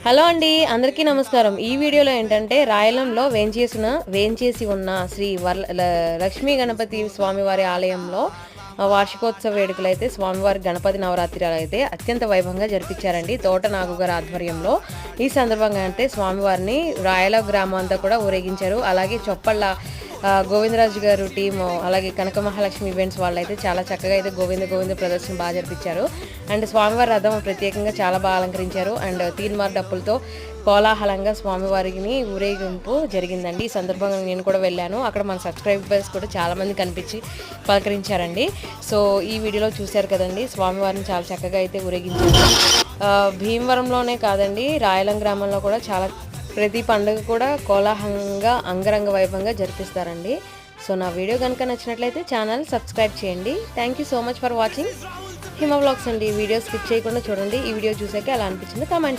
Hello అండి, అందరికీ నమస్కారం. ఈ వీడియోలో ఏంటంటే రాయలంలో వేంచేసి ఉన్న శ్రీ లక్ష్మీ గణపతి స్వామివారి ఆలయంలో వార్షికోత్సవ వేడుకలు అయితే స్వామివారి గణపతి నవరాత్రులు అయితే అత్యంత వైభవంగా జరిపించారండి తోట నాగు గారి ఆధ్వర్యంలో. ఈ సందర్భంగా అంటే స్వామివారిని రాయల గ్రామం అంతా కూడా ఊరేగించారు. అలాగే చొప్పళ్ళ గోవిందరాజు గారు టీము, అలాగే కనక మహాలక్ష్మి ఈవెంట్స్ వాళ్ళు అయితే చాలా చక్కగా అయితే గోవింద ప్రదర్శన బాగా జరిపించారు. అండ్ స్వామివారి రథం ప్రత్యేకంగా చాలా బాగా అలంకరించారు. అండ్ తీన్మార్ డప్పులతో కోలాహలంగా స్వామివారిని ఊరేగింపు జరిగిందండి. ఈ సందర్భంగా నేను కూడా వెళ్ళాను. అక్కడ మన సబ్స్క్రైబర్స్ కూడా చాలామంది కనిపించి పలకరించారండి. సో ఈ వీడియోలో చూశారు కదండి, స్వామివారిని చాలా చక్కగా అయితే ఊరేగించారు. భీమవరంలోనే కాదండి, రాయలం గ్రామంలో కూడా ప్రతి పండుగ కూడా కోలాహలంగా అంగరంగ వైభవంగా జరిపిస్తారండి. సో నా వీడియో కనుక నచ్చినట్లయితే ఛానల్ సబ్స్క్రైబ్ చేయండి. Thank you so much for watching Hima vlogs అండి. వీడియో స్కిప్ చేయకుండా చూడండి. ఈ వీడియో చూసాక ఎలా అనిపించిందో కామెంట్